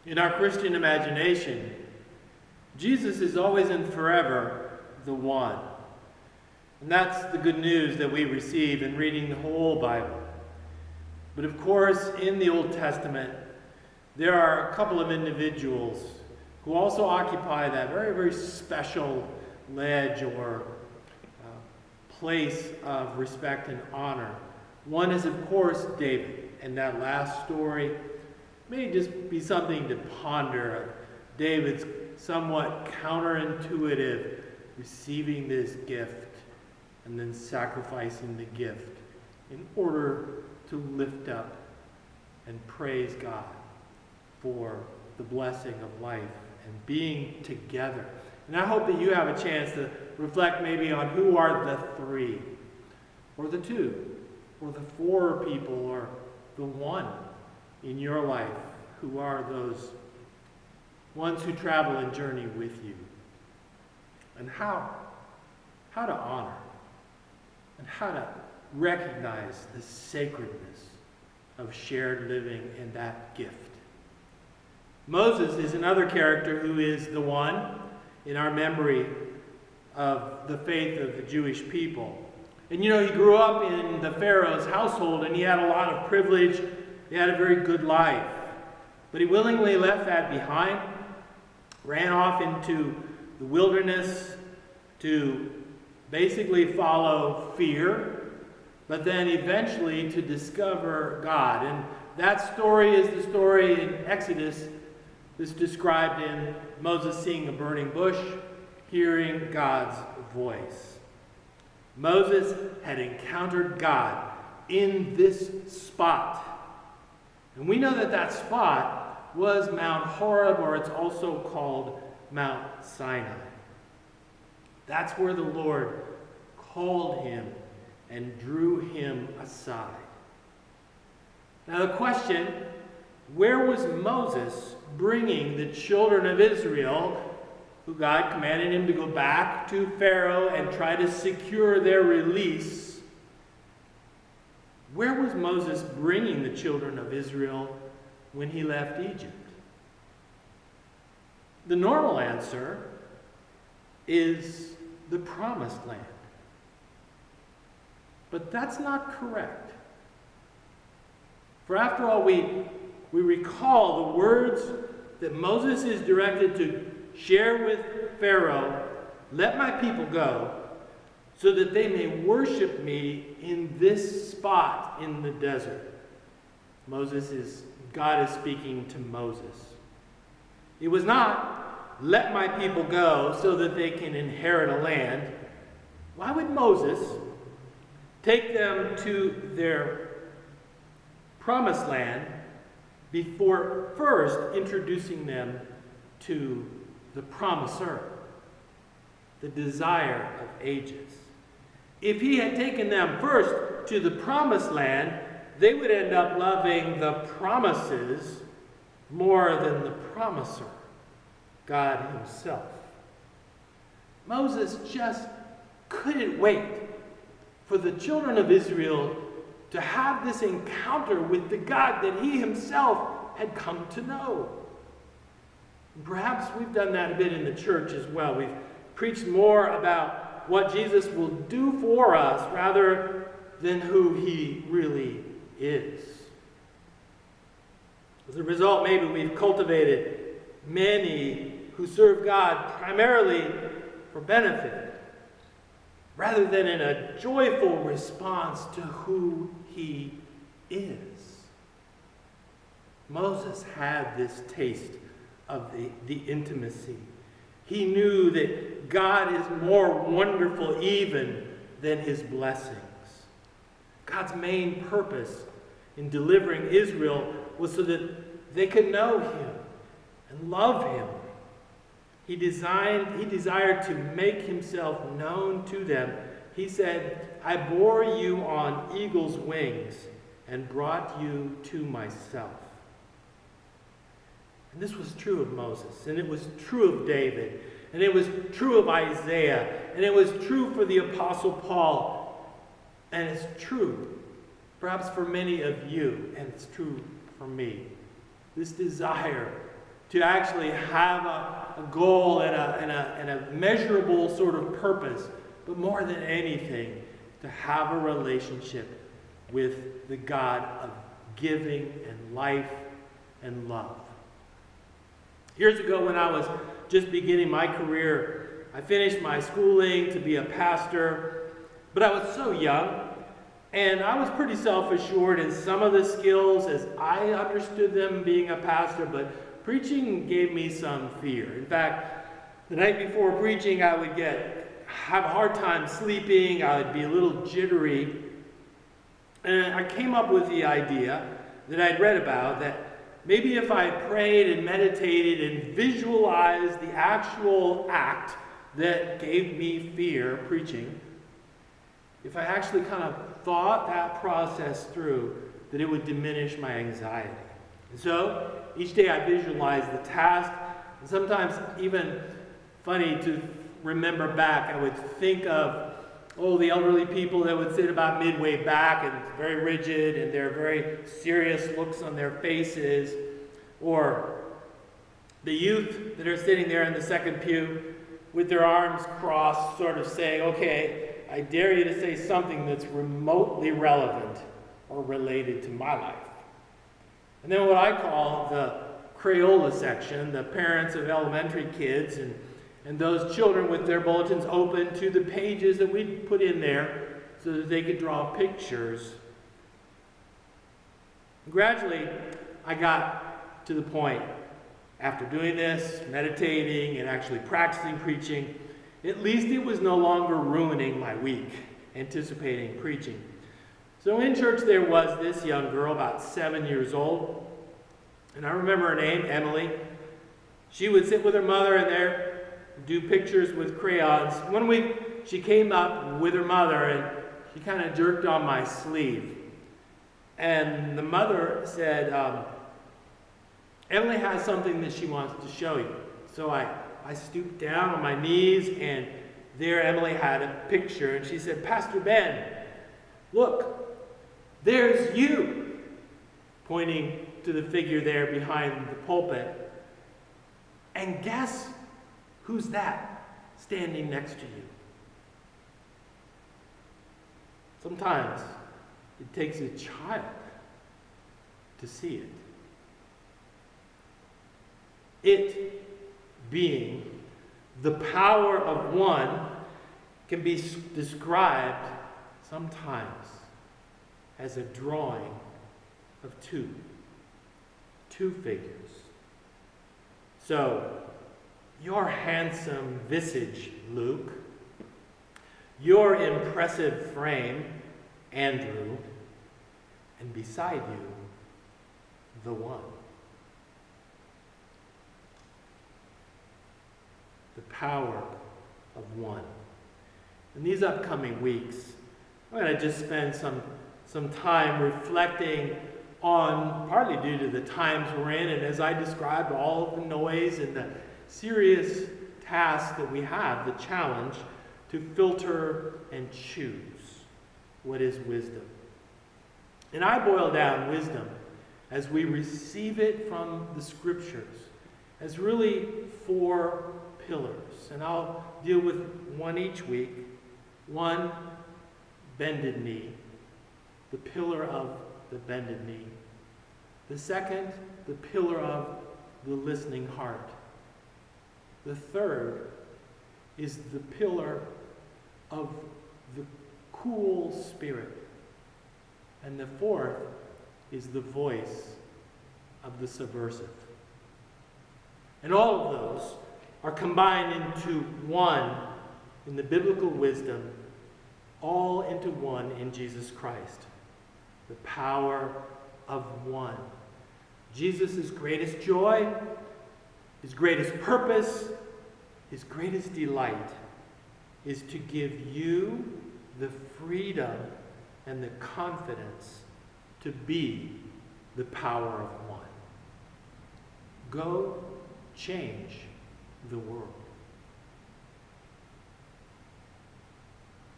In our Christian imagination, Jesus is always and forever the one. And that's the good news that we receive in reading the whole Bible. But of course, in the Old Testament, there are a couple of individuals who also occupy that very, very special ledge or place of respect and honor. One is, of course, David. And that last story may just be something to ponder. David's somewhat counterintuitive receiving this gift and then sacrificing the gift in order to lift up and praise God for the blessing of life and being together. And I hope that you have a chance to reflect maybe on who are the three, or the two, or the four people, or the one in your life who are those ones who travel and journey with you. And how to honor and how to recognize the sacredness of shared living in that gift. Moses is another character who is the one in our memory of the faith of the Jewish people. And you know, he grew up in the Pharaoh's household and he had a lot of privilege. He had a very good life. But he willingly left that behind, ran off into the wilderness to basically follow fear, but then eventually to discover God. And that story is the story in Exodus that's described in Moses seeing a burning bush, hearing God's voice. Moses had encountered God in this spot. And we know that that spot was Mount Horeb, or it's also called Mount Sinai. That's where the Lord called him and drew him aside. Now the question, where was Moses bringing the children of Israel, who God commanded him to go back to Pharaoh and try to secure their release? Where was Moses bringing the children of Israel when he left Egypt? The normal answer is the Promised Land. But that's not correct. For after all, we recall the words that Moses is directed to share with Pharaoh, "Let my people go, so that they may worship me in this spot in the desert." God is speaking to Moses. It was not, "Let my people go so that they can inherit a land." Why would Moses take them to their promised land before first introducing them to the promiser, the desire of ages? If he had taken them first to the promised land, they would end up loving the promises more than the promiser, God himself. Moses just couldn't wait for the children of Israel to have this encounter with the God that he himself had come to know. Perhaps we've done that a bit in the church as well. We've preached more about what Jesus will do for us rather than who he really is. As a result, maybe we've cultivated many who serve God primarily for benefit, rather than in a joyful response to who he is. Moses had this taste of the intimacy. He knew that God is more wonderful even than his blessings. God's main purpose in delivering Israel was so that they could know him and love him. He desired to make himself known to them. He said, "I bore you on eagle's wings and brought you to myself." And this was true of Moses, and it was true of David, and it was true of Isaiah, and it was true for the Apostle Paul, and it's true perhaps for many of you, and it's true for me. This desire to actually have a goal and a measurable sort of purpose, but more than anything, to have a relationship with the God of giving and life and love. Years ago, when I was just beginning my career, I finished my schooling to be a pastor, but I was so young, and I was pretty self-assured in some of the skills as I understood them being a pastor, but preaching gave me some fear. In fact, the night before preaching, I would have a hard time sleeping. I would be a little jittery. And I came up with the idea that I'd read about, that maybe if I prayed and meditated and visualized the actual act that gave me fear, preaching, if I actually kind of thought that process through, that it would diminish my anxiety. And so each day I visualized the task, and sometimes even funny to remember back, I would think of, the elderly people that would sit about midway back and very rigid and their very serious looks on their faces, or the youth that are sitting there in the second pew with their arms crossed, sort of saying, okay, I dare you to say something that's remotely relevant or related to my life. And then what I call the Crayola section, the parents of elementary kids and those children with their bulletins open to the pages that we put in there so that they could draw pictures. And gradually, I got to the point, after doing this, meditating and actually practicing preaching, at least it was no longer ruining my week, anticipating preaching. So in church there was this young girl, about 7 years old, and I remember her name, Emily. She would sit with her mother in there, do pictures with crayons. One week she came up with her mother and she kind of jerked on my sleeve. And the mother said, Emily has something that she wants to show you. So I stooped down on my knees, and there Emily had a picture, and she said, Pastor Ben, look, there's you, pointing to the figure there behind the pulpit. And guess who's that standing next to you? Sometimes it takes a child to see it. It being the power of one can be described sometimes as a drawing of two figures. So, your handsome visage, Luke, your impressive frame, Andrew, and beside you, the one. The power of one. In these upcoming weeks, I'm going to just spend some time reflecting on, partly due to the times we're in, and as I described all of the noise and the serious task that we have, the challenge to filter and choose what is wisdom. And I boil down wisdom as we receive it from the scriptures as really 4 pillars. And I'll deal with one each week. One, bended knee, the pillar of the bended knee. The second, the pillar of the listening heart. The third is the pillar of the cool spirit. And the fourth is the voice of the subversive. And all of those are combined into one in the biblical wisdom, all into one in Jesus Christ. The power of one. Jesus' greatest joy, his greatest purpose, his greatest delight is to give you the freedom and the confidence to be the power of one. Go change the world.